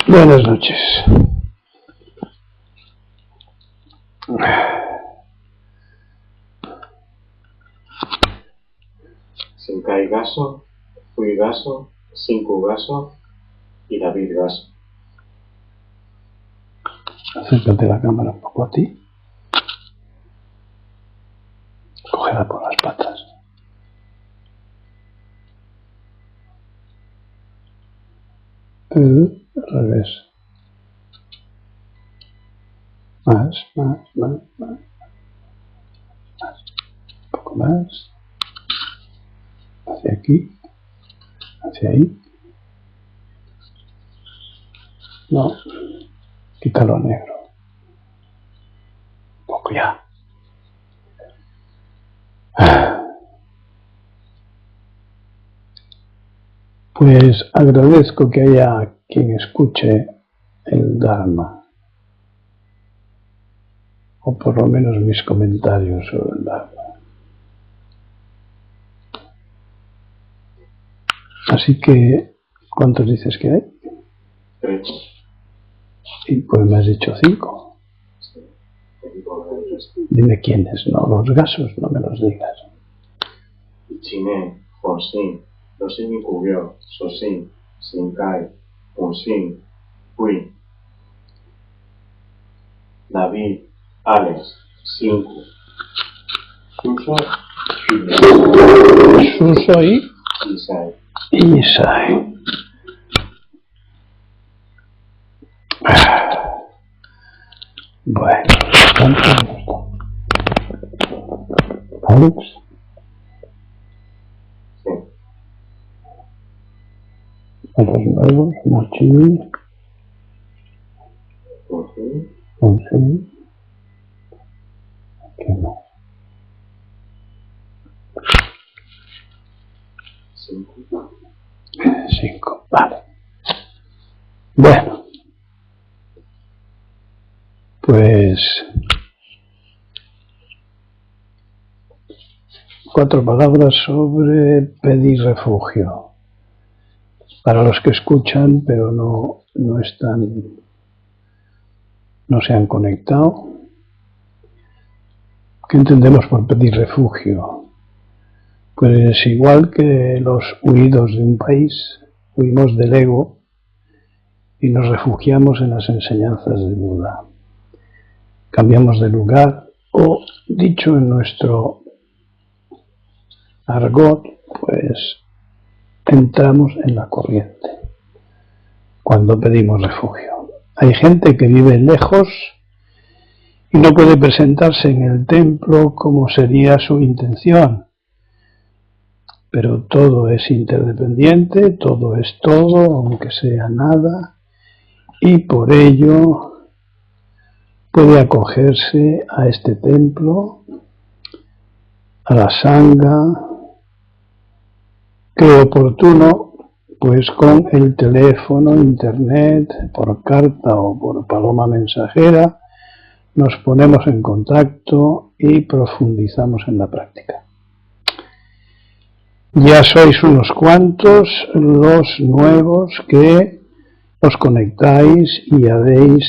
Buenas noches. Senkai Gaso, Fui Gaso, Shinku Gaso y David Gaso. Acércate la cámara un poco a ti. Cógela por las patas. Al revés. Más. Un poco más. Hacia aquí. Hacia ahí. No. Quítalo negro. Un poco ya. Pues agradezco que haya quien escuche el Dharma, o por lo menos mis comentarios sobre el Dharma. Así que, ¿cuántos dices que hay? 3. Y pues me has dicho 5. Sí. Dime quiénes, no los gasos, no me los digas. Ichine, Honshin, Doshin Mikugyo, Soshin, Shinkai, Unshin, Fui, David, Alex, Shinku, Suso Suso y Isai. Isai. Bueno, ¿cuánto? Alex. Sí. A los nuevos, Mochi, Unshin, ¿qué más? Shinku. 5, vale. Bueno, pues 4 palabras sobre pedir refugio. Para los que escuchan, pero no están, no se han conectado. ¿Qué entendemos por pedir refugio? Pues igual que los huidos de un país, huimos del ego y nos refugiamos en las enseñanzas de Buda. Cambiamos de lugar o, dicho en nuestro argot, pues entramos en la corriente cuando pedimos refugio. Hay gente que vive lejos y no puede presentarse en el templo como sería su intención. Pero todo es interdependiente, todo es todo, aunque sea nada, y por ello puede acogerse a este templo, a la sangha, que oportuno, pues con el teléfono, internet, por carta o por paloma mensajera, nos ponemos en contacto y profundizamos en la práctica. Ya sois unos cuantos los nuevos que os conectáis y habéis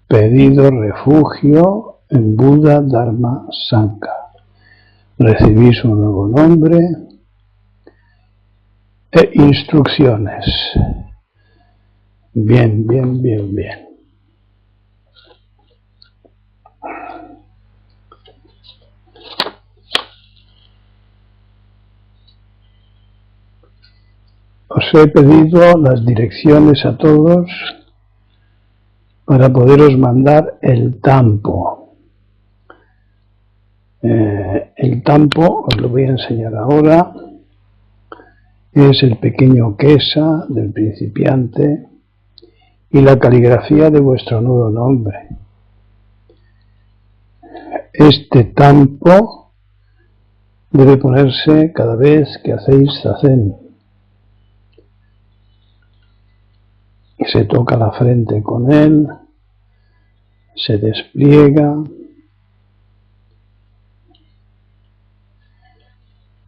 pedido refugio en Buda, Dharma, Sangha. Recibís un nuevo nombre e instrucciones. Bien. Os he pedido las direcciones a todos para poderos mandar el tampo. El tampo, os lo voy a enseñar ahora, es el pequeño kesa del principiante y la caligrafía de vuestro nuevo nombre. Este tampo debe ponerse cada vez que hacéis zazen. Se toca la frente con él, se despliega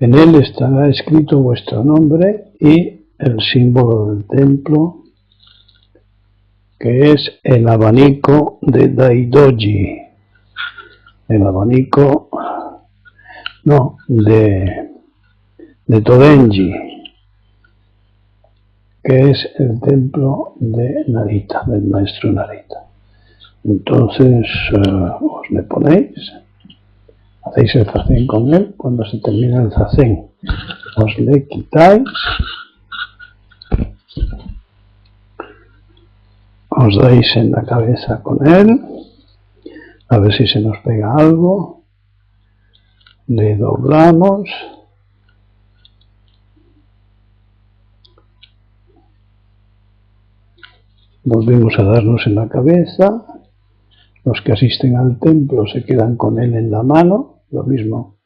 En él estará escrito vuestro nombre y el símbolo del templo, que es el abanico de Daidoji, el abanico, no, de Todenji, que es el templo de Narita, del maestro Narita. Entonces os le ponéis, hacéis el zazen con él. Cuando se termina el zazen os le quitáis, os dais en la cabeza con él, a ver si se nos pega algo, le doblamos, volvemos a darnos en la cabeza. Los que asisten al templo se quedan con él en la mano, lo mismo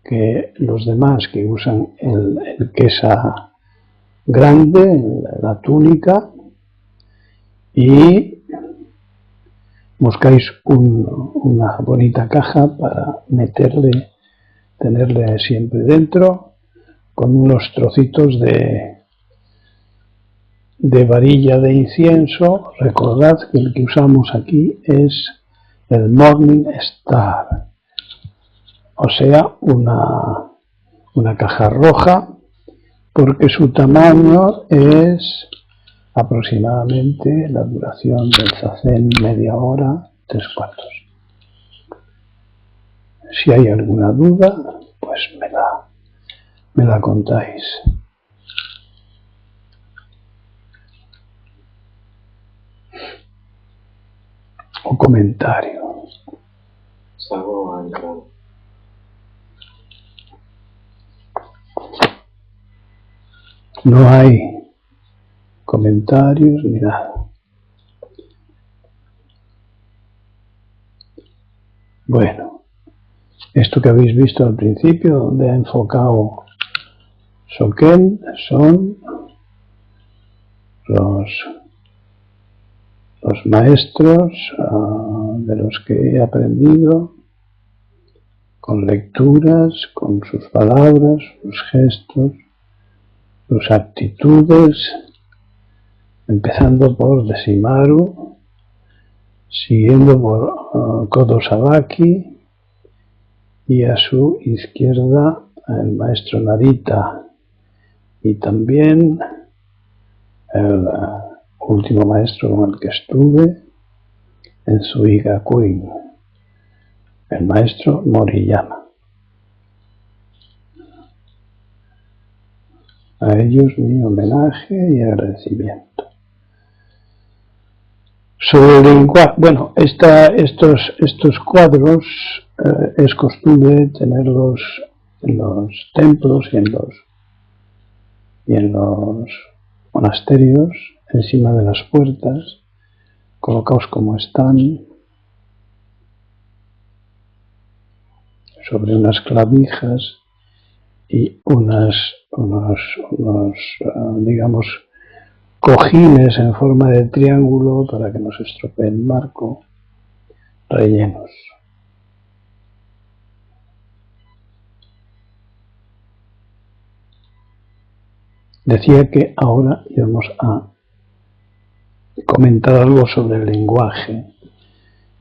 que los demás que usan el kesa grande, la túnica, y buscáis una bonita caja para tenerle siempre dentro, con unos trocitos de varilla de incienso. Recordad que el que usamos aquí es el Morning Star, o sea, una caja roja, porque su tamaño es aproximadamente la duración del zazen, media hora, 3/4. Si hay alguna duda, pues me la contáis. O comentario. Salgo a entrar. No hay comentarios ni nada. Bueno, esto que habéis visto al principio, donde ha enfocado Soken, son los maestros de los que he aprendido, con lecturas, con sus palabras, sus gestos, sus actitudes, empezando por Desimaru, siguiendo por Kodo Sabaki, y a su izquierda el maestro Narita, y también el último maestro con el que estuve en Suigakuin, el maestro Moriyama. A ellos mi homenaje y agradecimiento. Sobre el lenguaje, bueno, estos cuadros es costumbre tenerlos en los templos y en los monasterios, encima de las puertas, colocados como están, sobre unas clavijas y unos digamos, cojines en forma de triángulo para que no se estropee el marco, rellenos. Decía que ahora íbamos a comentar algo sobre el lenguaje,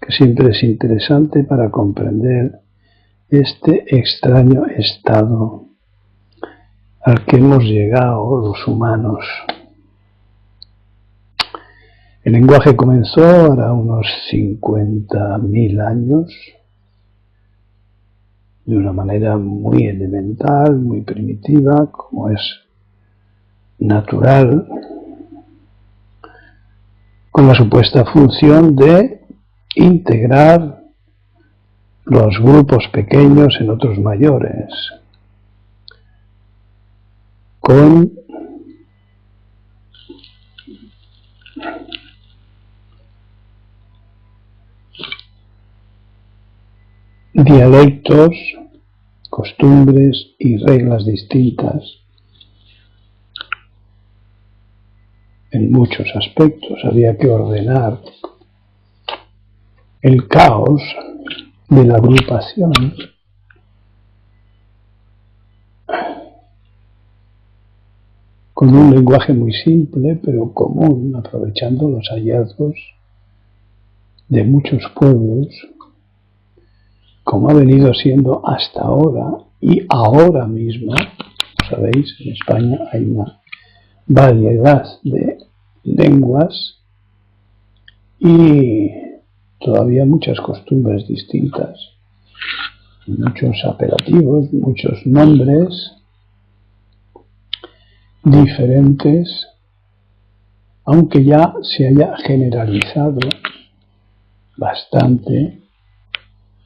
que siempre es interesante para comprender este extraño estado al que hemos llegado los humanos. El lenguaje comenzó ahora unos 50.000 años, de una manera muy elemental, muy primitiva, como es natural, con la supuesta función de integrar los grupos pequeños en otros mayores, con dialectos, costumbres y reglas distintas en muchos aspectos. Había que ordenar el caos de la agrupación con un lenguaje muy simple pero común, aprovechando los hallazgos de muchos pueblos, como ha venido siendo hasta ahora y ahora mismo. Sabéis, en España hay una variedad de lenguas y todavía muchas costumbres distintas, muchos apelativos, muchos nombres diferentes, aunque ya se haya generalizado bastante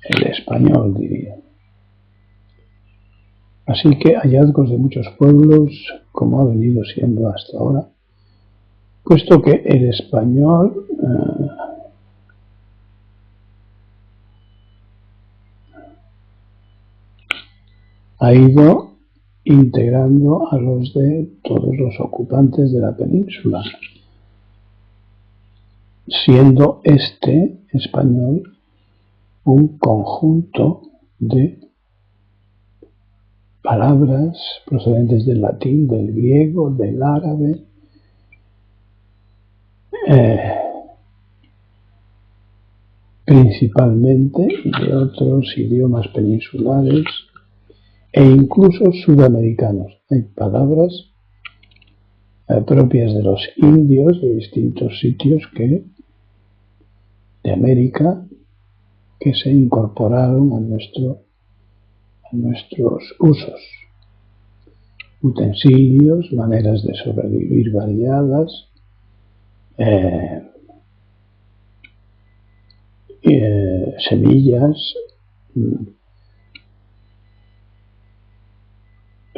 el español, diría. Así que hallazgos de muchos pueblos, como ha venido siendo hasta ahora, puesto que el español ha ido integrando a los de todos los ocupantes de la península, siendo este español un conjunto de palabras procedentes del latín, del griego, del árabe, principalmente, y de otros idiomas peninsulares e incluso sudamericanos. Hay palabras propias de los indios de distintos sitios de América que se incorporaron a nuestros usos. Utensilios, maneras de sobrevivir variadas, semillas,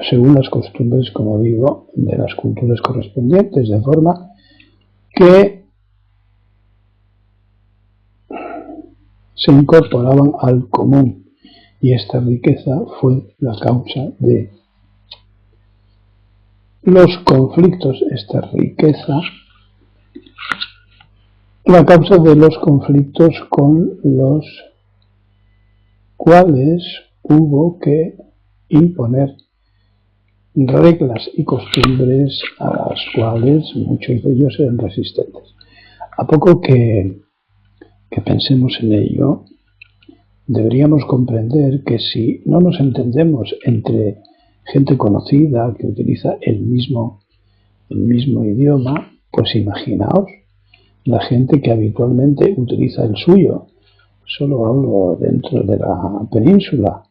según las costumbres, como digo, de las culturas correspondientes, de forma que se incorporaban al común, y esta riqueza fue la causa de los conflictos, la causa de los conflictos con los cuales hubo que imponer reglas y costumbres a las cuales muchos de ellos eran resistentes. A poco que pensemos en ello, deberíamos comprender que si no nos entendemos entre gente conocida que utiliza el mismo idioma, pues imaginaos la gente que habitualmente utiliza el suyo. Solo hablo dentro de la península,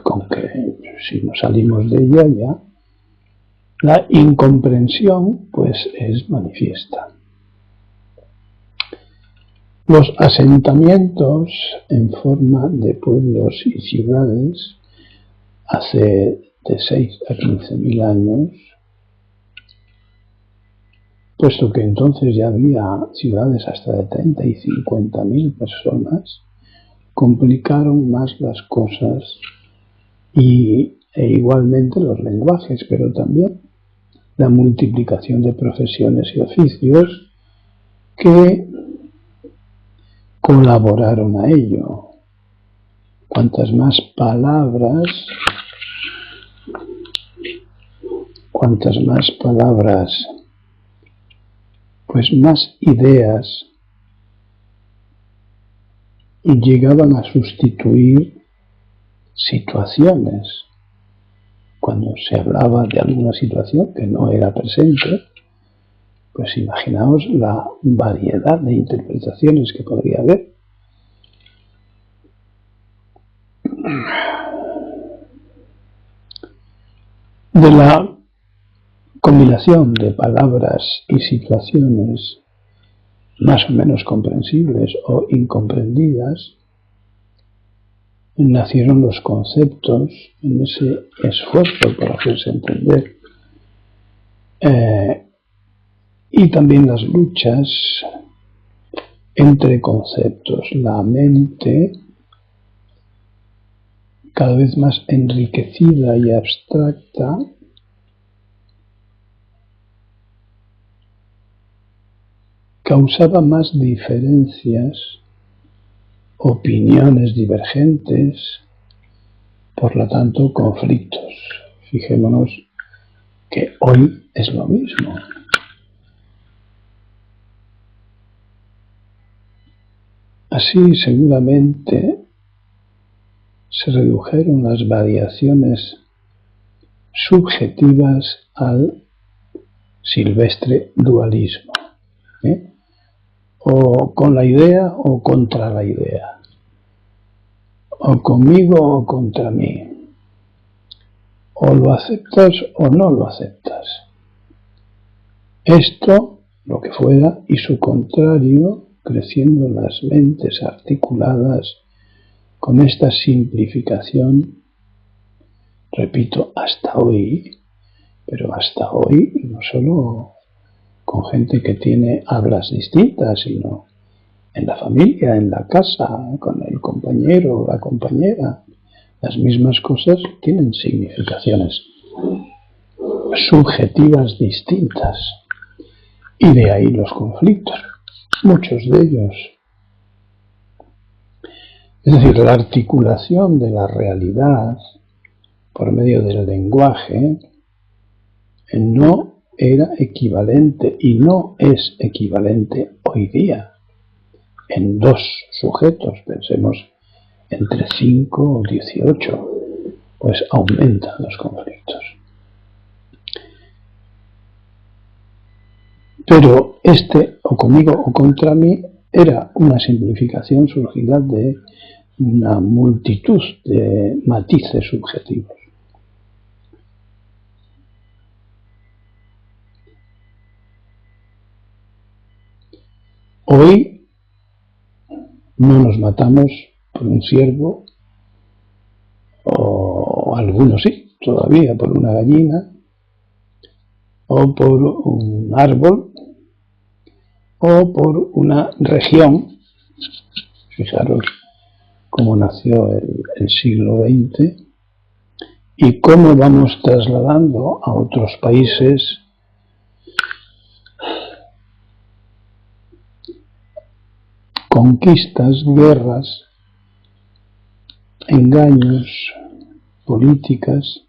con que si nos salimos de ella ya la incomprensión pues es manifiesta. Los asentamientos en forma de pueblos y ciudades hace de 6 a 15.000 años, puesto que entonces ya había ciudades hasta de 30 y 50.000 personas, complicaron más las cosas e igualmente los lenguajes, pero también la multiplicación de profesiones y oficios que colaboraron a ello. Cuantas más palabras, pues más ideas llegaban a sustituir situaciones. Cuando se hablaba de alguna situación que no era presente, pues imaginaos la variedad de interpretaciones que podría haber. De la combinación de palabras y situaciones más o menos comprensibles o incomprendidas, nacieron los conceptos en ese esfuerzo por hacerse entender, y también las luchas entre conceptos. La mente, cada vez más enriquecida y abstracta, causaba más diferencias, opiniones divergentes, por lo tanto conflictos. Fijémonos que hoy es lo mismo. Así seguramente se redujeron las variaciones subjetivas al silvestre dualismo, o con la idea o contra la idea, o conmigo o contra mí, o lo aceptas o no lo aceptas. Esto, lo que fuera, y su contrario, creciendo en las mentes articuladas con esta simplificación, repito, hasta hoy, pero hasta hoy no solo con gente que tiene hablas distintas, sino en la familia, en la casa, con el compañero o la compañera. Las mismas cosas tienen significaciones subjetivas distintas. Y de ahí los conflictos, muchos de ellos. Es decir, la articulación de la realidad por medio del lenguaje no era equivalente y no es equivalente hoy día en dos sujetos, pensemos entre 5 o 18, pues aumentan los conflictos. Pero este, o conmigo o contra mí, era una simplificación surgida de una multitud de matices subjetivos. Hoy no nos matamos por un ciervo, o algunos sí, todavía por una gallina, o por un árbol, o por una región. Fijaros cómo nació el siglo XX y cómo vamos trasladando a otros países conquistas, guerras, engaños, políticas,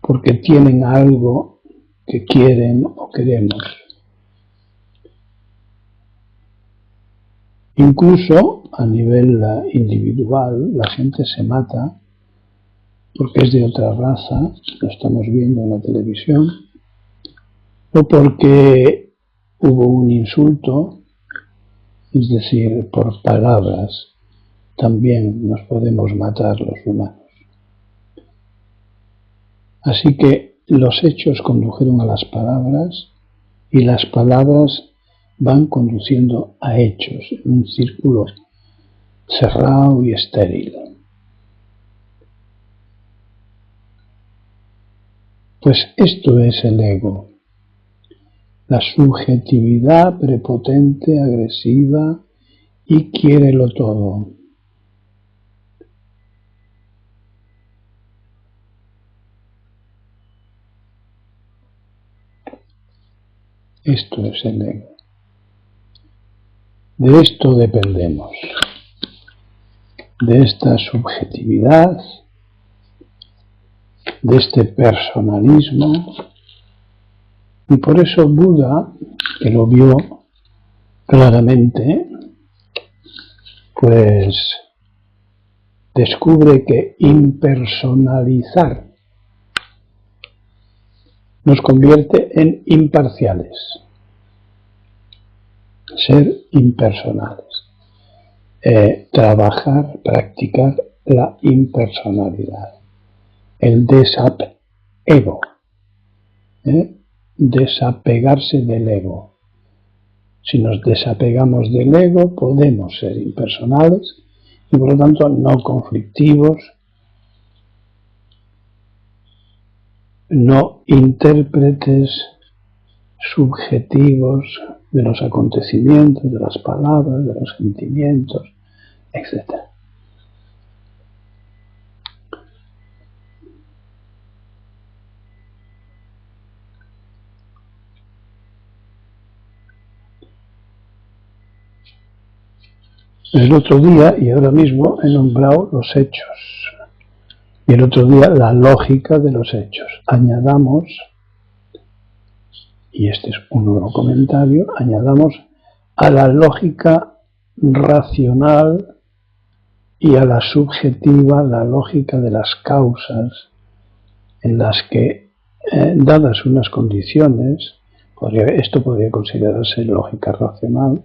porque tienen algo que quieren o queremos. Incluso a nivel individual, la gente se mata porque es de otra raza, lo estamos viendo en la televisión, o porque hubo un insulto, es decir, por palabras también nos podemos matar los humanos. Así que los hechos condujeron a las palabras y las palabras van conduciendo a hechos en un círculo cerrado y estéril. Pues esto es el ego, la subjetividad prepotente, agresiva y quiérelo todo. Esto es el ego. De esto dependemos, de esta subjetividad, de este personalismo, y por eso Buda, que lo vio claramente, pues descubre que impersonalizar nos convierte en imparciales, ser impersonales, trabajar, practicar la impersonalidad, el desapego, desapegarse del ego. Si nos desapegamos del ego, podemos ser impersonales y por lo tanto no conflictivos, no intérpretes subjetivos de los acontecimientos, de las palabras, de los sentimientos, etc. El otro día y ahora mismo he nombrado los hechos. Y el otro día la lógica de los hechos. Añadamos y este es un nuevo comentario, añadamos a la lógica racional y a la subjetiva la lógica de las causas, en las que, dadas unas condiciones, esto podría considerarse lógica racional,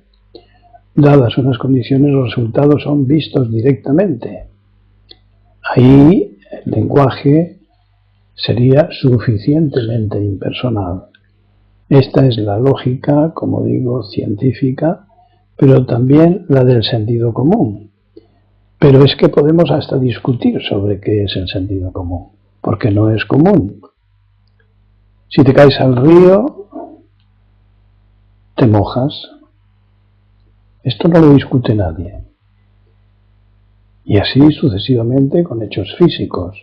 dadas unas condiciones los resultados son vistos directamente. Ahí el lenguaje sería suficientemente impersonal. Esta es la lógica, como digo, científica, pero también la del sentido común. Pero es que podemos hasta discutir sobre qué es el sentido común, porque no es común. Si te caes al río, te mojas. Esto no lo discute nadie. Y así sucesivamente con hechos físicos.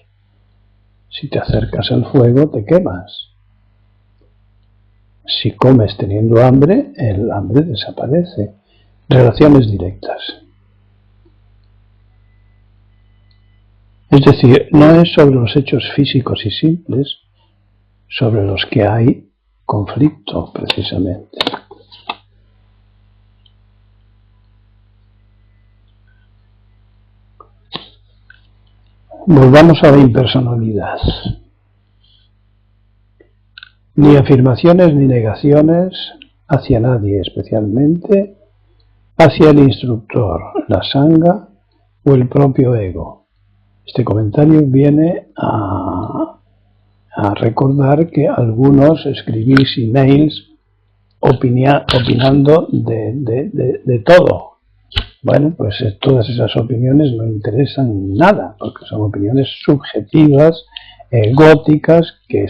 Si te acercas al fuego, te quemas. Si comes teniendo hambre, el hambre desaparece. Relaciones directas. Es decir, no es sobre los hechos físicos y simples sobre los que hay conflicto, precisamente. Volvamos a la impersonalidad. Ni afirmaciones ni negaciones hacia nadie, especialmente hacia el instructor, la sangha o el propio ego. Este comentario viene a recordar que algunos escribís emails opinando de todo. Bueno, pues todas esas opiniones no interesan nada, porque son opiniones subjetivas, egóticas, que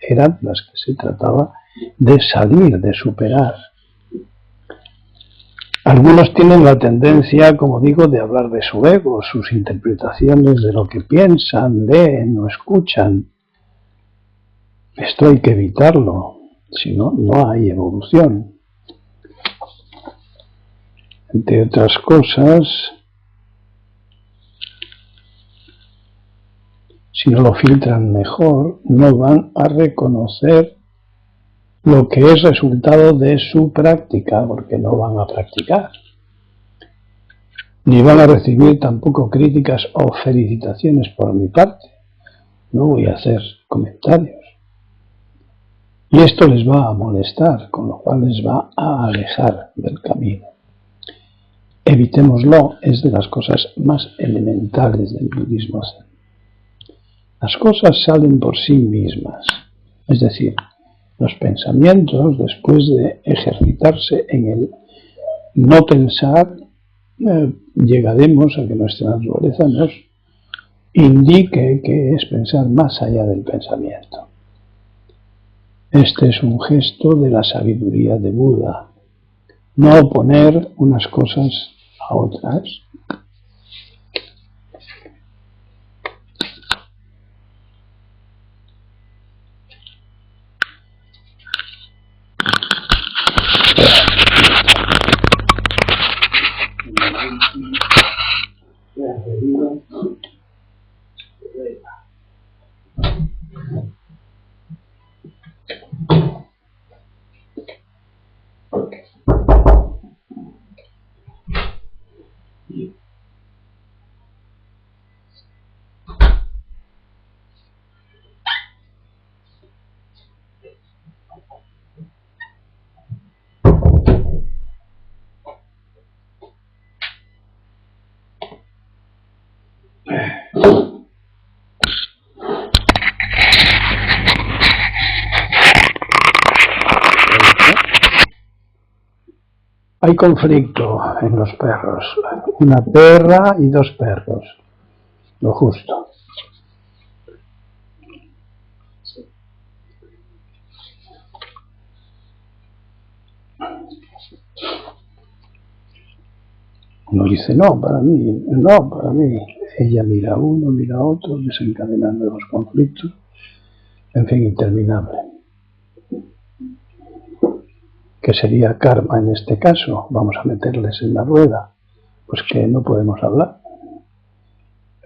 eran las que se trataba de salir, de superar. Algunos tienen la tendencia, como digo, de hablar de su ego, sus interpretaciones de lo que piensan, leen o escuchan. Esto hay que evitarlo, si no, no hay evolución. Entre otras cosas, si no lo filtran mejor, no van a reconocer lo que es resultado de su práctica, porque no van a practicar. Ni van a recibir tampoco críticas o felicitaciones por mi parte. No voy a hacer comentarios. Y esto les va a molestar, con lo cual les va a alejar del camino. Evitémoslo, es de las cosas más elementales del budismo zen. Las cosas salen por sí mismas, es decir, los pensamientos, después de ejercitarse en el no pensar, llegaremos a que nuestra naturaleza nos indique que es pensar más allá del pensamiento. Este es un gesto de la sabiduría de Buda, no oponer unas cosas a otras. Hay conflicto en los perros, una perra y dos perros, lo justo. Uno dice, no, para mí, no, para mí. Ella mira a uno, mira a otro, desencadenando los conflictos, en fin, interminable. ¿Qué sería karma en este caso? Vamos a meterles en la rueda. Pues que no podemos hablar,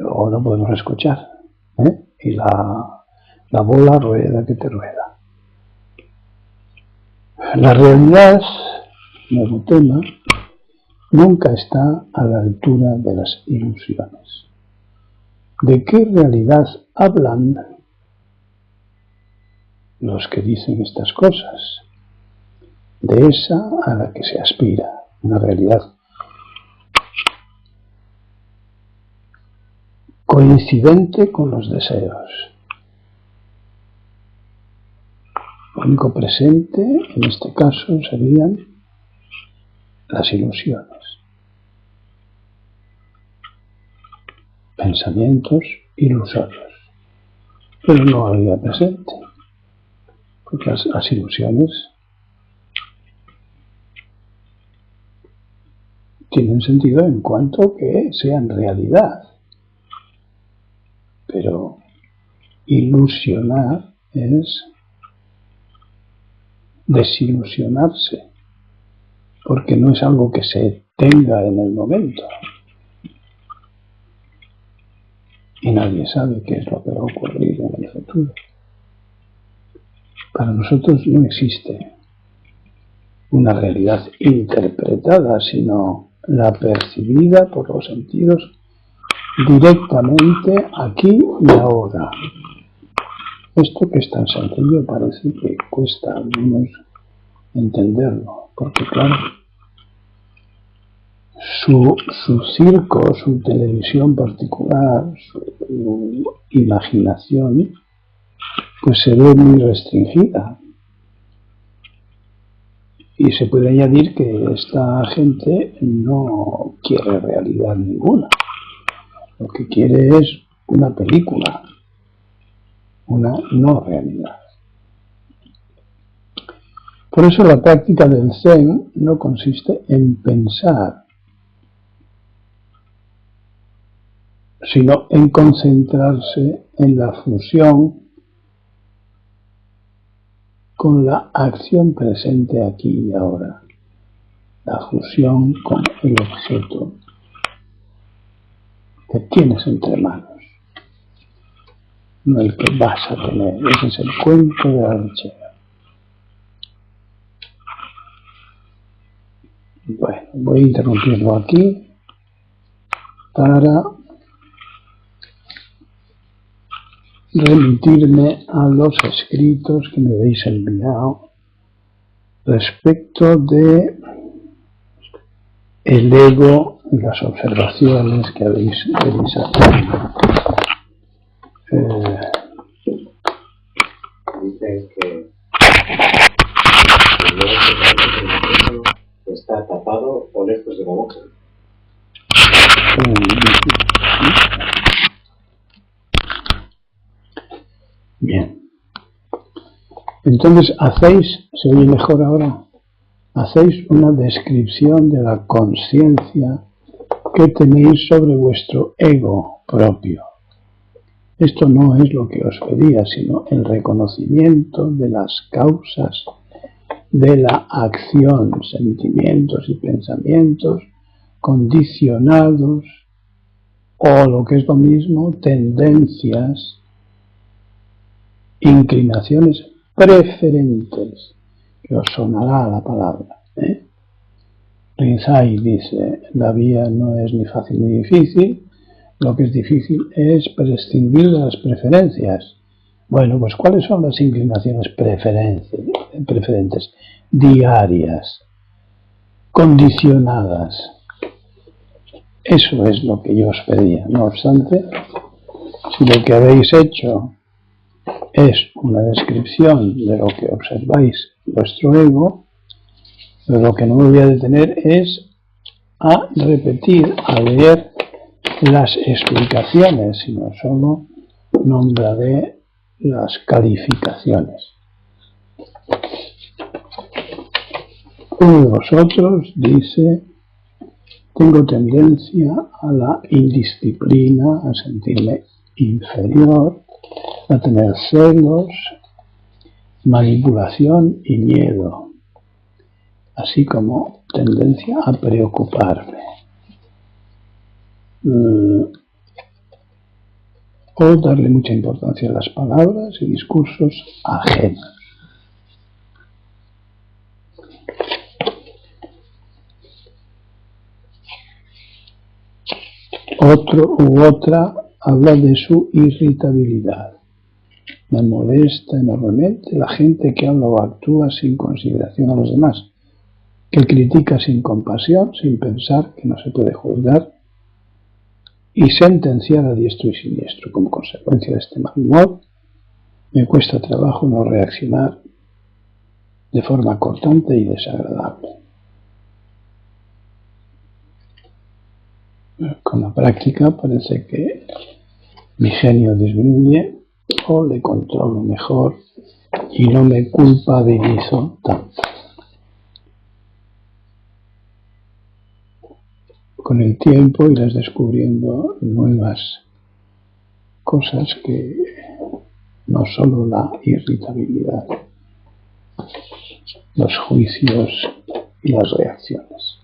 o no podemos escuchar, y la bola rueda que te rueda. La realidad, nuevo tema, nunca está a la altura de las ilusiones. ¿De qué realidad hablan los que dicen estas cosas? De esa a la que se aspira, una realidad coincidente con los deseos. Lo único presente, en este caso, serían las ilusiones, pensamientos ilusorios, pero no había presente, porque las ilusiones tienen sentido en cuanto que sean realidad, pero ilusionar es desilusionarse, porque no es algo que se tenga en el momento y nadie sabe qué es lo que va a ocurrir en el futuro. Para nosotros no existe una realidad interpretada, sino la percibida por los sentidos directamente aquí y ahora. Esto que es tan sencillo parece que cuesta a algunos entenderlo, porque claro, su circo, su televisión particular, su imaginación, pues se ve muy restringida. Y se puede añadir que esta gente no quiere realidad ninguna. Lo que quiere es una película, una no realidad. Por eso la práctica del Zen no consiste en pensar, sino en concentrarse en la fusión con la acción presente aquí y ahora, la fusión con el objeto que tienes entre manos, no el que vas a tener. Ese es el cuento de la lechera. Bueno, voy a interrumpirlo aquí para remitirme a los escritos que me habéis enviado respecto de el ego y las observaciones que habéis realizado. Dicen que el ego está tapado o lejos de la boca. Bien. Entonces hacéis, ¿se oye mejor ahora? Hacéis una descripción de la conciencia que tenéis sobre vuestro ego propio. Esto no es lo que os pedía, sino el reconocimiento de las causas de la acción, sentimientos y pensamientos condicionados, o lo que es lo mismo, tendencias, inclinaciones preferentes, que os sonará la palabra. Rinzai dice, la vía no es ni fácil ni difícil, lo que es difícil es prescindir de las preferencias. Bueno, pues ¿cuáles son las inclinaciones preferentes? Diarias, condicionadas. Eso es lo que yo os pedía. No obstante, si lo que habéis hecho es una descripción de lo que observáis vuestro ego, lo que no me voy a detener es a repetir, a leer las explicaciones, sino solo nombraré las calificaciones. Uno de vosotros dice: tengo tendencia a la indisciplina, a sentirme inferior, a tener celos, manipulación y miedo, así como tendencia a preocuparme. O darle mucha importancia a las palabras y discursos ajenos. Otro u otra habla de su irritabilidad. Me molesta enormemente la gente que habla o actúa sin consideración a los demás, que critica sin compasión, sin pensar que no se puede juzgar y sentenciar a diestro y siniestro. Como consecuencia de este mal humor, me cuesta trabajo no reaccionar de forma cortante y desagradable. Con la práctica parece que mi genio disminuye o le controlo mejor y no me culpabilizo tanto. Con el tiempo irás descubriendo nuevas cosas que no solo la irritabilidad, los juicios y las reacciones.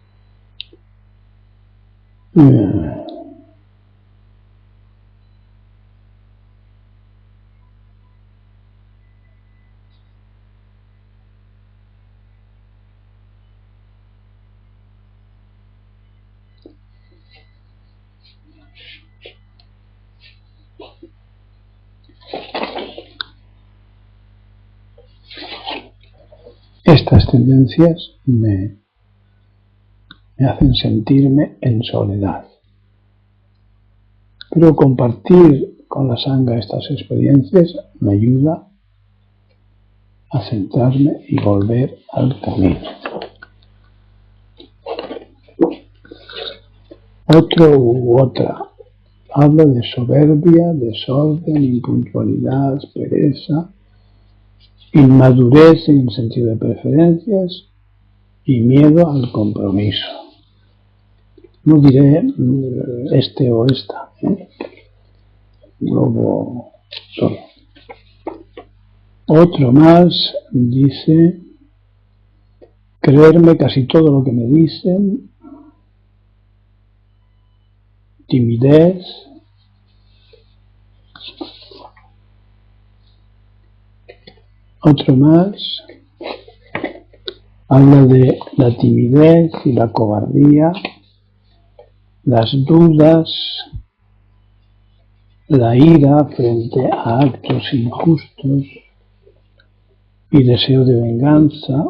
Estas tendencias me hacen sentirme en soledad. Pero compartir con la sangha estas experiencias me ayuda a centrarme y volver al camino. Otro u otra habla de soberbia, desorden, impuntualidad, pereza, inmadurez en el sentido de preferencias y miedo al compromiso. No diré este o esta, luego todo. Otro más dice creerme casi todo lo que me dicen, timidez, otro más habla de la timidez y la cobardía, las dudas, la ira frente a actos injustos y deseo de venganza,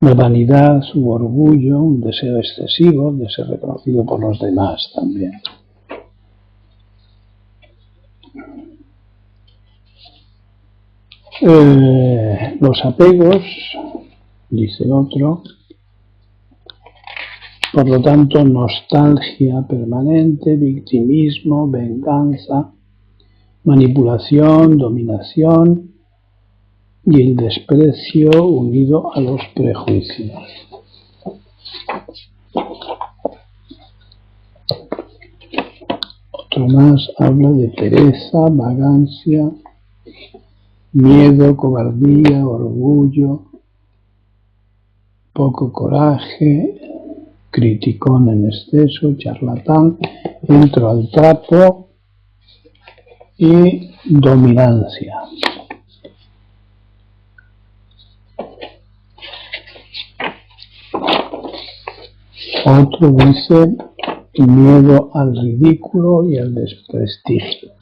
la vanidad, su orgullo, un deseo excesivo de ser reconocido por los demás también. Los apegos, dice otro, por lo tanto, nostalgia permanente, victimismo, venganza, manipulación, dominación y el desprecio unido a los prejuicios. Otro más habla de pereza, vagancia, miedo, cobardía, orgullo, poco coraje, criticón en exceso, charlatán, entro al trapo y dominancia. Otro dice miedo al ridículo y al desprestigio,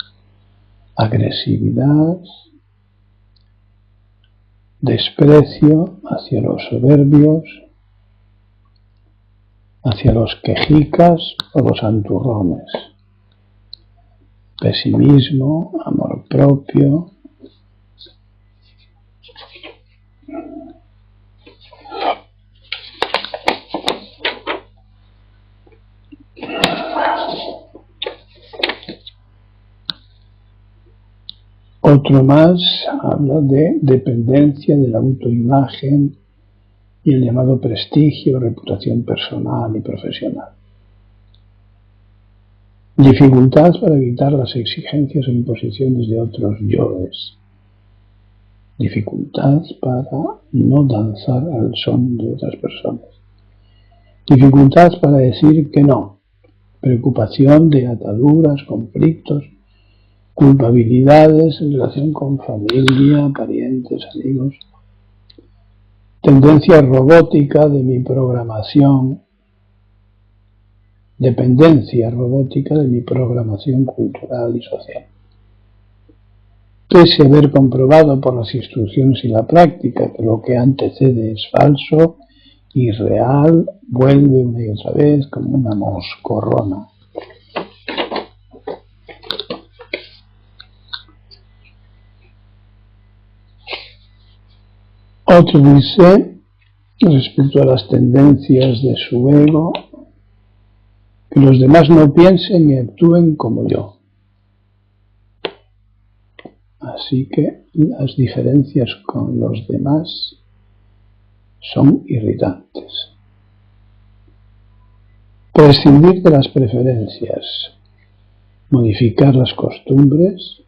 agresividad, desprecio hacia los soberbios, hacia los quejicas o los santurrones, pesimismo, amor propio, otro más habla de dependencia de la autoimagen y el llamado prestigio, reputación personal y profesional. Dificultad para evitar las exigencias o imposiciones de otros yoes. Dificultad para no danzar al son de otras personas. Dificultad para decir que no. Preocupación de ataduras, conflictos, culpabilidades en relación con familia, parientes, amigos. Tendencia robótica de mi programación dependencia robótica de mi programación cultural y social. Pese a haber comprobado por las instrucciones y la práctica que lo que antecede es falso, irreal, vuelve una y otra vez como una moscorrona. Otro dice, respecto a las tendencias de su ego, que los demás no piensen y actúen como yo. Así que las diferencias con los demás son irritantes. Prescindir de las preferencias, modificar las costumbres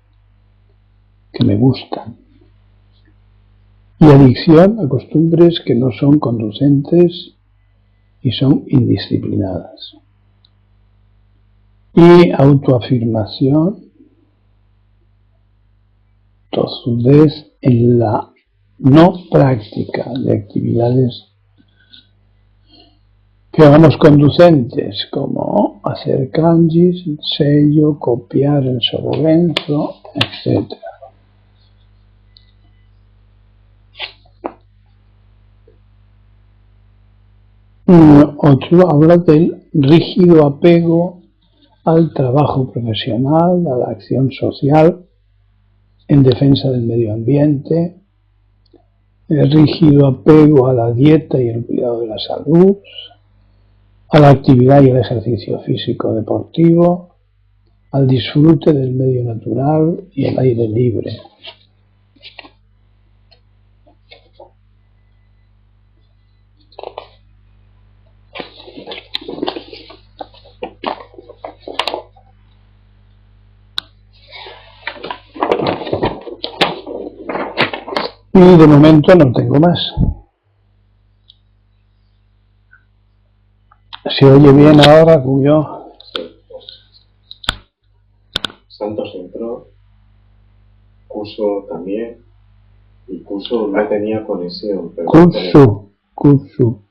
que me gustan y adicción a costumbres que no son conducentes y son indisciplinadas. Y autoafirmación, tozudez en la no práctica de actividades que hagamos conducentes, como hacer kanjis, sello, copiar el Shobogenzo, etc. Otro habla del rígido apego al trabajo profesional, a la acción social en defensa del medio ambiente, el rígido apego a la dieta y el cuidado de la salud, a la actividad y el ejercicio físico deportivo, al disfrute del medio natural y el aire libre. Y de momento no tengo más. ¿Se oye bien ahora, Cuyo? Santos entró, Cuso también, y Cuso no tenía conexión. Cusu.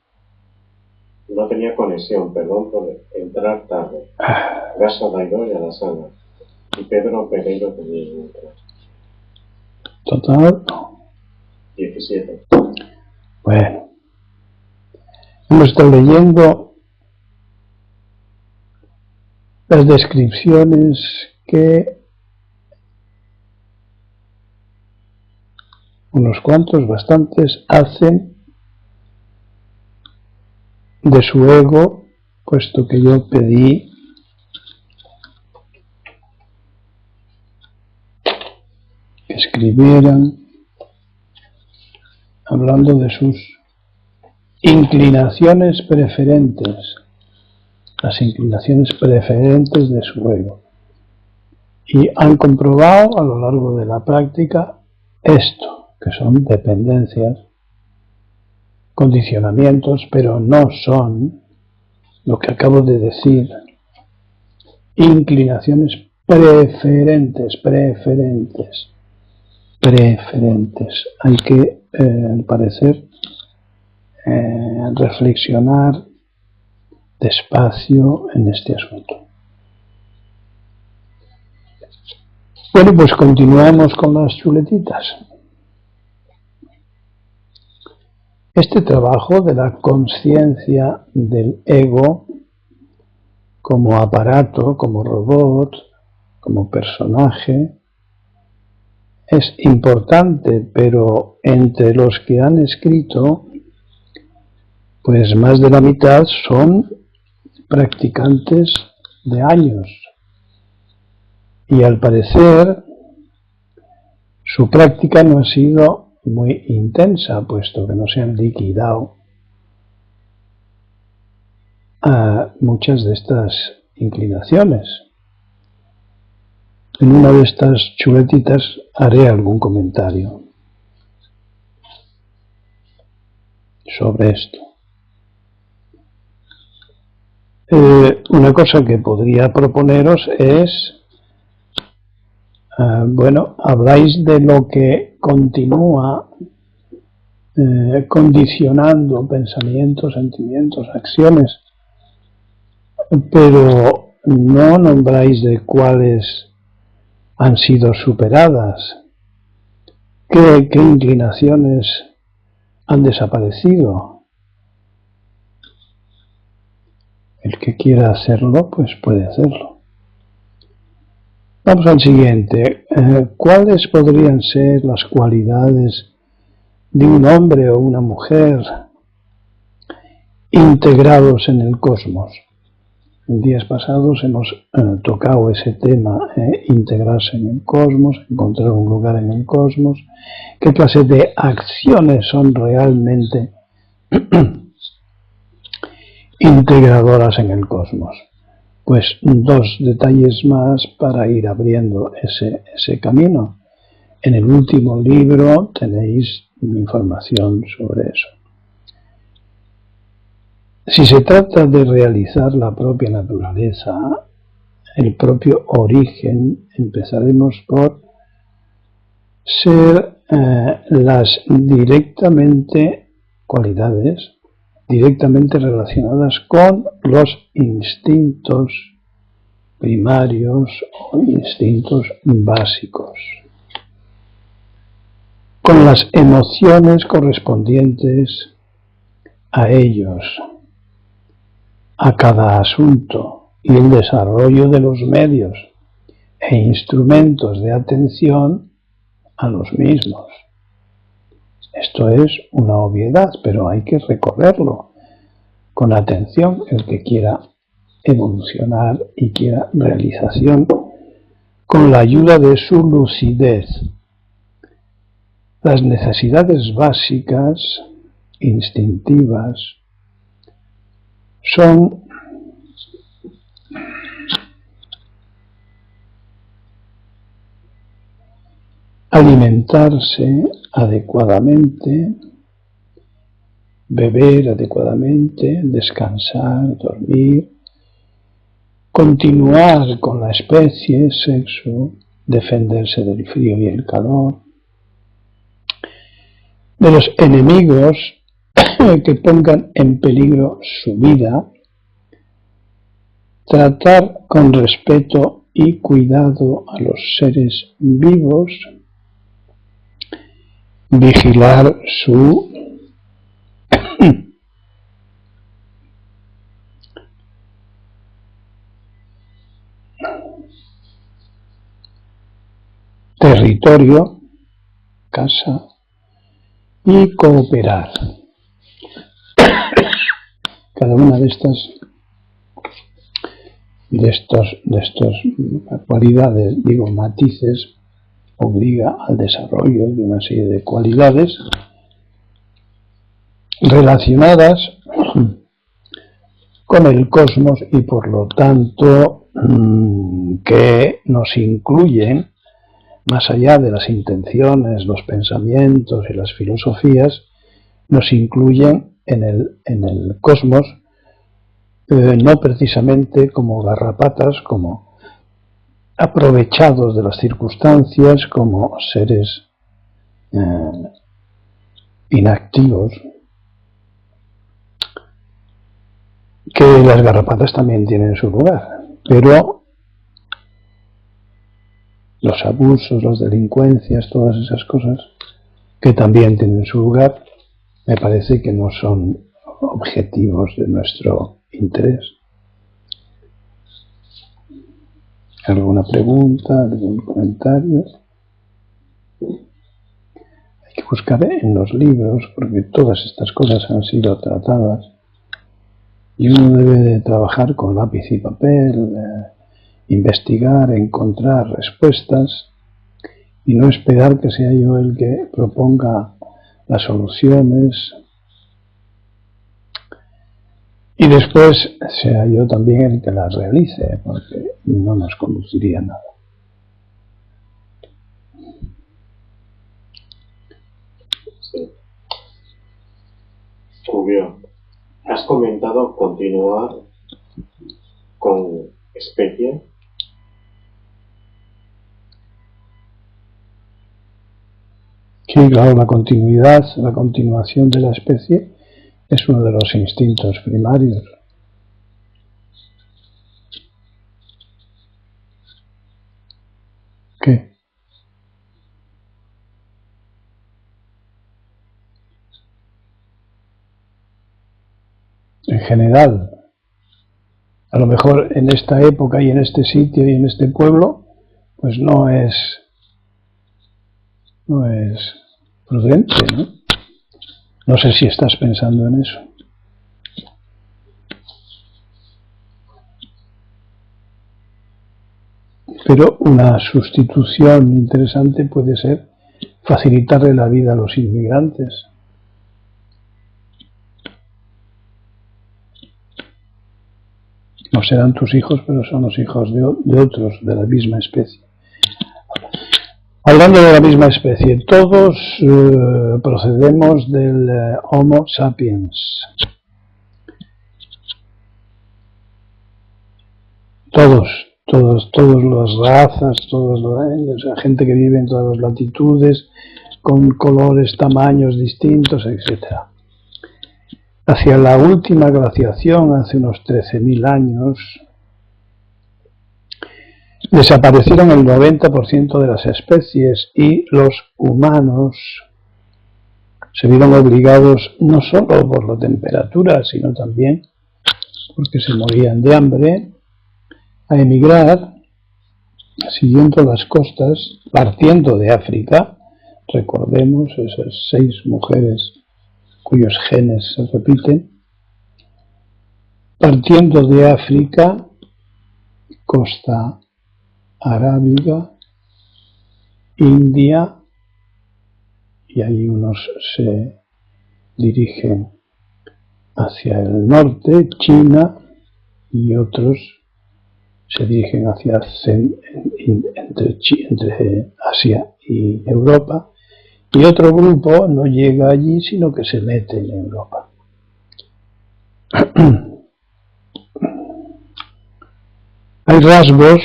No tenía conexión, perdón por entrar tarde. Gaso Daidó y a la sala. Y Pedro Pereiro tenía que entrar. Total. 17. Bueno. Hemos estado leyendo las descripciones que unos cuantos, bastantes, hacen de su ego, puesto que yo pedí que escribieran hablando de sus inclinaciones preferentes, las inclinaciones preferentes de su ego. Y han comprobado a lo largo de la práctica esto, que son dependencias, condicionamientos, pero no son lo que acabo de decir, inclinaciones preferentes. Hay que, al parecer, reflexionar despacio en este asunto. Bueno, pues continuamos con las chuletitas. Este trabajo de la conciencia del ego como aparato, como robot, como personaje, es importante, pero entre los que han escrito, pues más de la mitad son practicantes de años. Y al parecer, su práctica no ha sido muy intensa, puesto que no se han liquidado a muchas de estas inclinaciones. En una de estas chuletitas haré algún comentario sobre esto. Una cosa que podría proponeros es, bueno, habláis de lo que continúa condicionando pensamientos, sentimientos, acciones pero no nombráis de cuáles han sido superadas, qué inclinaciones han desaparecido. El que quiera hacerlo, pues puede hacerlo. Vamos al siguiente. ¿Cuáles podrían ser las cualidades de un hombre o una mujer integrados en el cosmos? En días pasados hemos tocado ese tema, integrarse en el cosmos, encontrar un lugar en el cosmos. ¿Qué clase de acciones son realmente integradoras en el cosmos? Pues dos detalles más para ir abriendo ese camino. En el último libro tenéis información sobre eso. Si se trata de realizar la propia naturaleza, el propio origen, empezaremos por ser las cualidades directamente relacionadas con los instintos primarios o instintos básicos, con las emociones correspondientes a ellos, a cada asunto, y el desarrollo de los medios e instrumentos de atención a los mismos. Esto es una obviedad, pero hay que recorrerlo con atención el que quiera evolucionar y quiera realización con la ayuda de su lucidez. Las necesidades básicas, instintivas, son alimentarse adecuadamente, beber adecuadamente, descansar, dormir, continuar con la especie, sexo, defenderse del frío y el calor, de los enemigos que pongan en peligro su vida, tratar con respeto y cuidado a los seres vivos, vigilar su territorio, casa, y cooperar. Cada una de estas cualidades, matices, obliga al desarrollo de una serie de cualidades relacionadas con el cosmos y por lo tanto que nos incluyen, más allá de las intenciones, los pensamientos y las filosofías, nos incluyen en el cosmos, no precisamente como garrapatas, como aprovechados de las circunstancias, como seres inactivos, que las garrapatas también tienen su lugar, pero los abusos, las delincuencias, todas esas cosas que también tienen su lugar, me parece que no son objetivos de nuestro interés. ¿Alguna pregunta? ¿Algún comentario? Hay que buscar en los libros, porque todas estas cosas han sido tratadas y uno debe de trabajar con lápiz y papel, investigar, encontrar respuestas y no esperar que sea yo el que proponga las soluciones y después sea yo también el que las realice, porque no nos conduciría a nada. Sí. Rubio, has comentado continuar con especie. Sí, claro, la continuación de la especie es uno de los instintos primarios. ¿Qué? En general, a lo mejor en esta época y en este sitio y en este pueblo, pues no es prudente, ¿no? No sé si estás pensando en eso. Pero una sustitución interesante puede ser facilitarle la vida a los inmigrantes. No serán tus hijos, pero son los hijos de otros, de la misma especie. Hablando de la misma especie, todos procedemos del Homo sapiens. Todas las razas, gente que vive en todas las latitudes, con colores, tamaños distintos, etc. Hacia la última glaciación, hace unos 13.000 años, desaparecieron el 90% de las especies y los humanos se vieron obligados, no solo por la temperatura, sino también porque se morían de hambre, a emigrar siguiendo las costas, partiendo de África. Recordemos esas 6 mujeres cuyos genes se repiten, partiendo de África, costa arábiga, India, y ahí unos se dirigen hacia el norte, China, y otros se dirigen hacia entre Asia y Europa, y otro grupo no llega allí, sino que se mete en Europa. Hay rasgos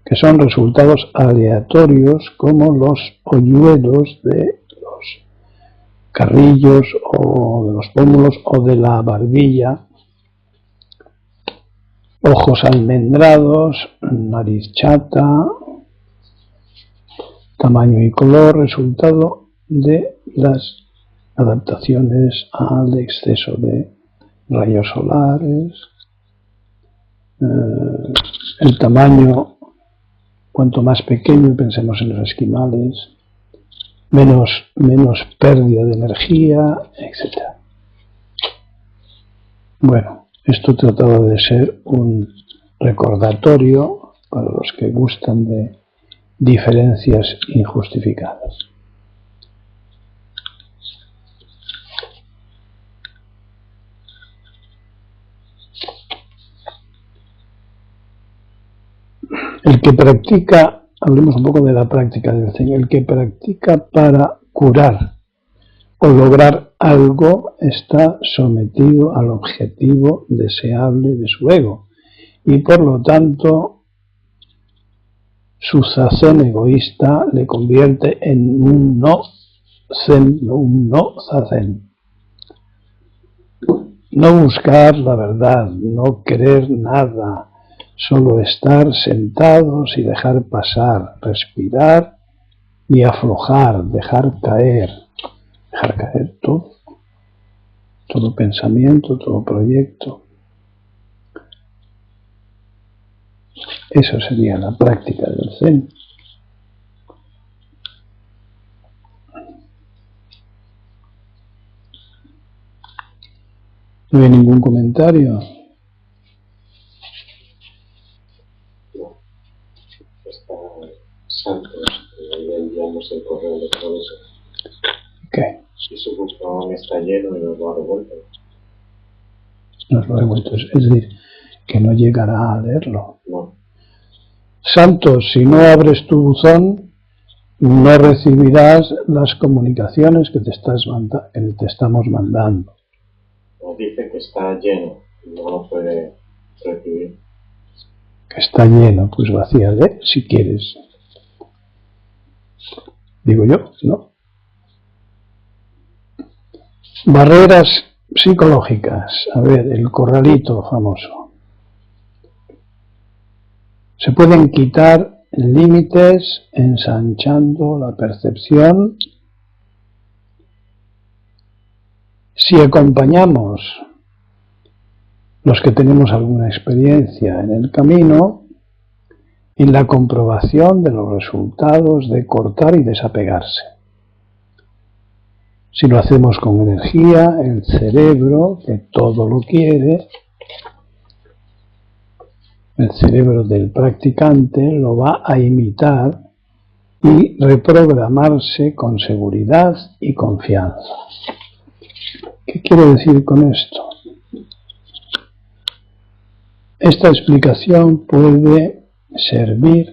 que son resultados aleatorios, como los hoyuelos de los carrillos o de los pómulos o de la barbilla, ojos almendrados, nariz chata, tamaño y color, resultado de las adaptaciones al exceso de rayos solares, el tamaño, cuanto más pequeño, pensemos en los esquimales, menos pérdida de energía, etc. Bueno, esto trataba de ser un recordatorio para los que gustan de diferencias injustificadas. El que practica, hablemos un poco de la práctica del Zen, el que practica para curar o lograr algo está sometido al objetivo deseable de su ego y por lo tanto su zazen egoísta le convierte en un no zen, un no zazen. No buscar la verdad, no querer nada, solo estar sentados y dejar pasar, respirar y aflojar, dejar caer todo pensamiento, todo proyecto. Eso sería la práctica del Zen. ¿No hay ningún comentario? Está Santos, que le enviamos el correo electrónico. ¿Qué? Y su buzón está lleno y nos lo ha revuelto. Nos lo ha revuelto, es decir, que no llegará a leerlo. No. Santos, si no abres tu buzón, no recibirás las comunicaciones que te estamos mandando. Nos dice que está lleno y no lo puede recibir. Que está lleno, pues vacíale si quieres. Digo yo, ¿no? Barreras psicológicas. A ver, el corralito famoso. Se pueden quitar límites, ensanchando la percepción. Si acompañamos los que tenemos alguna experiencia en el camino, en la comprobación de los resultados de cortar y desapegarse. Si lo hacemos con energía, el cerebro, que todo lo quiere, el cerebro del practicante lo va a imitar y reprogramarse con seguridad y confianza. ¿Qué quiero decir con esto? Esta explicación puede servir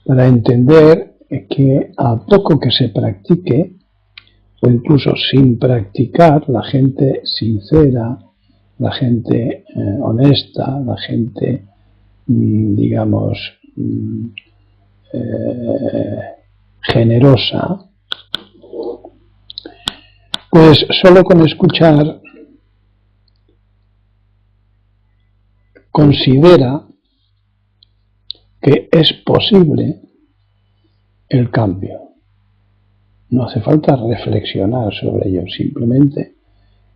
para entender que a poco que se practique, o incluso sin practicar, la gente sincera, la gente honesta, la gente, digamos, generosa, pues solo con escuchar considera que es posible el cambio. No hace falta reflexionar sobre ello, simplemente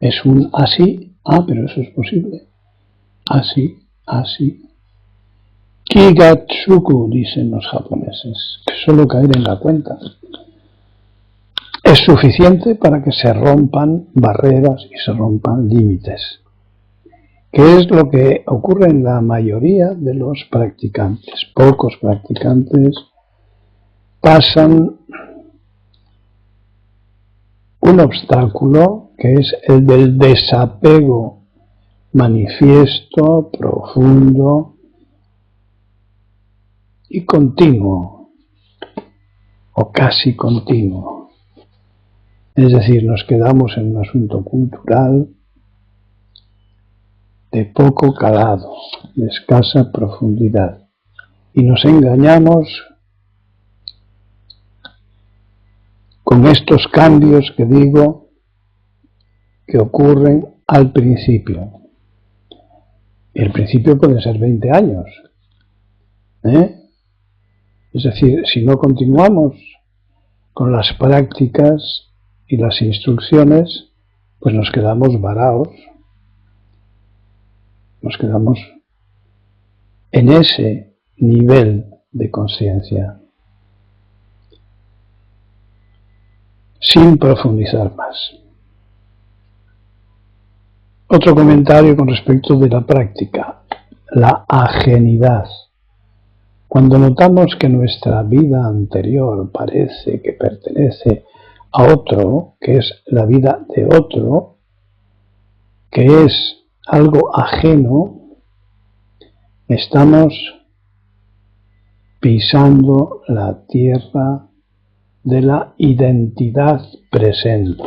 es un así, pero eso es posible. Así, así. Kigatsuku, dicen los japoneses, que solo caer en la cuenta es suficiente para que se rompan barreras y se rompan límites, que es lo que ocurre en la mayoría de los practicantes. Pocos practicantes pasan un obstáculo que es el del desapego manifiesto, profundo y continuo, o casi continuo. Es decir, nos quedamos en un asunto cultural de poco calado, de escasa profundidad, y nos engañamos con estos cambios que digo que ocurren al principio. El principio puede ser 20 años. Es decir, si no continuamos con las prácticas y las instrucciones, pues nos quedamos varados. Nos quedamos en ese nivel de conciencia, sin profundizar más. Otro comentario con respecto de la práctica, la ajenidad. Cuando notamos que nuestra vida anterior parece que pertenece a otro, que es la vida de otro, que es algo ajeno, estamos pisando la tierra de la identidad presente.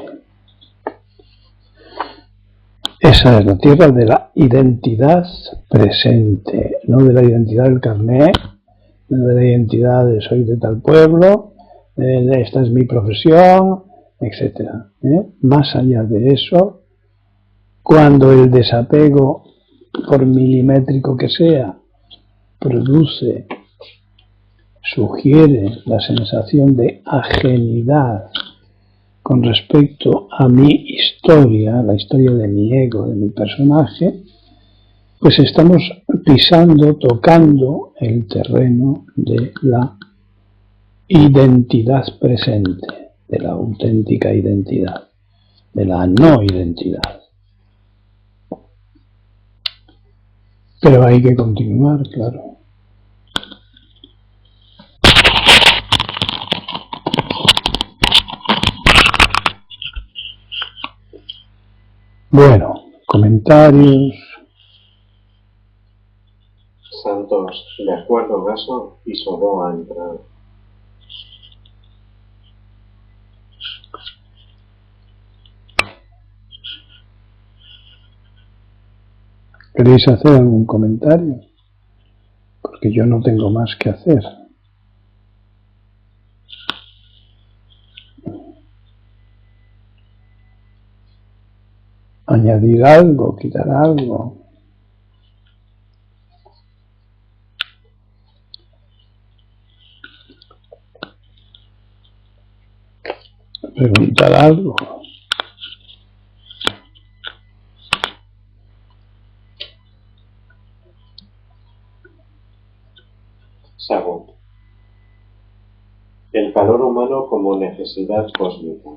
Esa es la tierra de la identidad presente, no de la identidad del carnet, no de la identidad de soy de tal pueblo, esta es mi profesión, etc. Más allá de eso, cuando el desapego, por milimétrico que sea, sugiere la sensación de ajenidad con respecto a mi historia, la historia de mi ego, de mi personaje, pues estamos pisando, tocando el terreno de la identidad presente, de la auténtica identidad, de la no identidad. Pero hay que continuar, claro. Bueno, comentarios. Santos, de acuerdo, Gaso, y Sobo ha entrado. ¿Queréis hacer algún comentario? Porque yo no tengo más que hacer. Añadir algo, quitar algo. preguntar algo. Sagún. El calor humano como necesidad cósmica.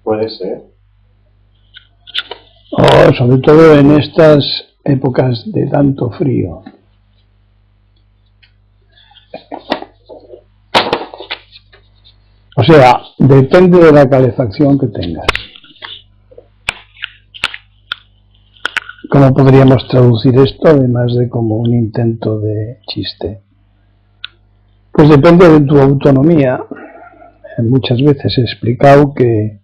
¿Puede ser? Oh, sobre todo en estas épocas de tanto frío. O sea, depende de la calefacción que tengas. ¿Cómo podríamos traducir esto, además de como un intento de chiste? Pues depende de tu autonomía. Muchas veces he explicado que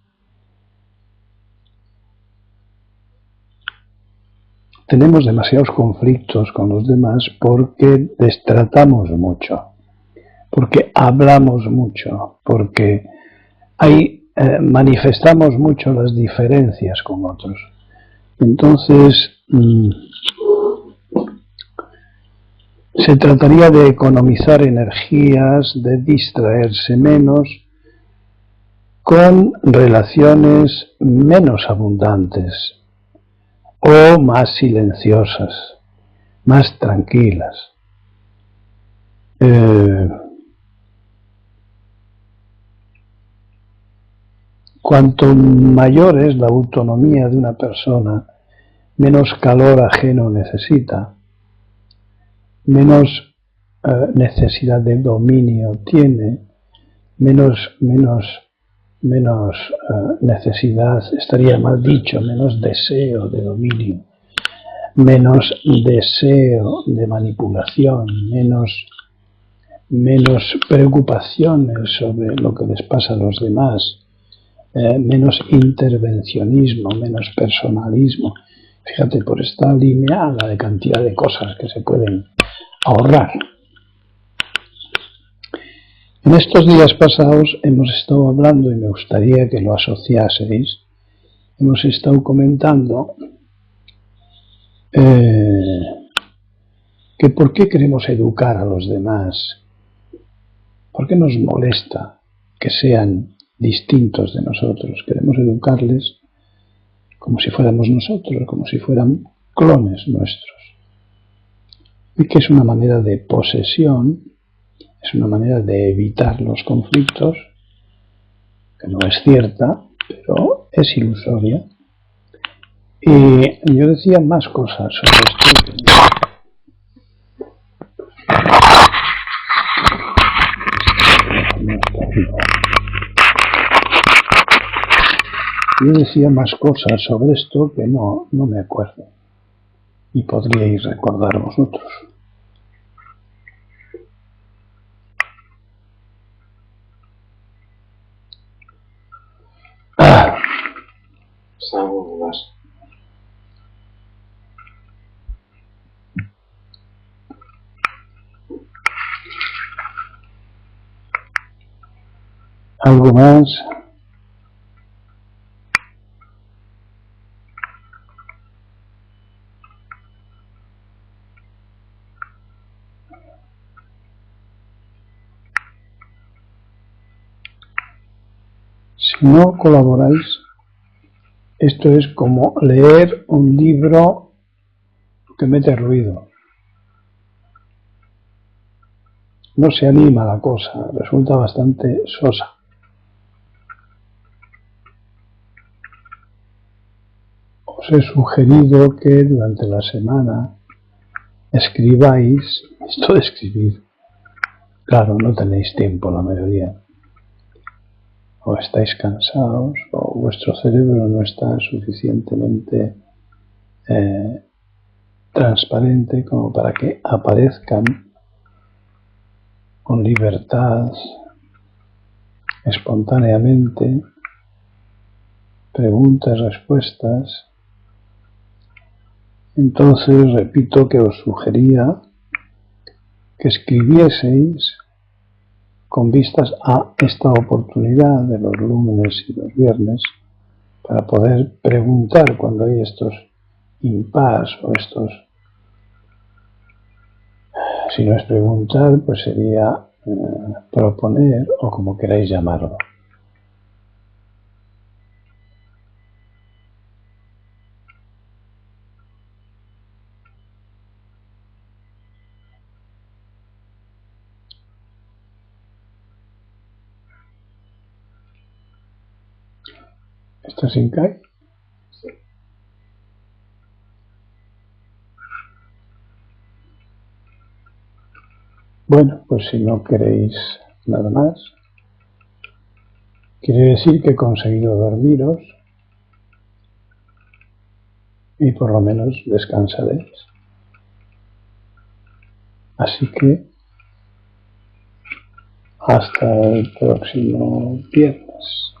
tenemos demasiados conflictos con los demás porque destratamos mucho, porque hablamos mucho, porque manifestamos mucho las diferencias con otros. Entonces, se trataría de economizar energías, de distraerse menos, con relaciones menos abundantes o más silenciosas, más tranquilas. Cuanto mayor es la autonomía de una persona, menos calor ajeno necesita, menos necesidad de dominio tiene, menos necesidad, estaría mal dicho, menos deseo de dominio, menos deseo de manipulación, menos preocupaciones sobre lo que les pasa a los demás, menos intervencionismo, menos personalismo. Fíjate, por esta línea, la de cantidad de cosas que se pueden ahorrar. En estos días pasados hemos estado hablando, y me gustaría que lo asociaseis, hemos estado comentando que por qué queremos educar a los demás, por qué nos molesta que sean distintos de nosotros. Queremos educarles como si fuéramos nosotros, como si fueran clones nuestros. Y que es una manera de posesión, es una manera de evitar los conflictos, que no es cierta, pero es ilusoria. Y yo decía más cosas sobre esto. Yo decía más cosas sobre esto que no me acuerdo. Y podríais recordar vosotros. ¿Algo más? Si no colaboráis, esto es como leer un libro que mete ruido. No se anima la cosa, resulta bastante sosa. Os he sugerido que durante la semana escribáis. Esto de escribir, claro, no tenéis tiempo la mayoría. O estáis cansados, o vuestro cerebro no está suficientemente transparente como para que aparezcan con libertad, espontáneamente, preguntas, respuestas. Entonces, repito que os sugería que escribieseis con vistas a esta oportunidad de los lunes y los viernes para poder preguntar cuando hay estos impas o estos... Si no es preguntar, pues sería proponer, o como queráis llamarlo. ¿Estás sin Kai? Sí. Bueno, pues si no queréis nada más, quiere decir que he conseguido dormiros y por lo menos descansaréis. Así que hasta el próximo viernes.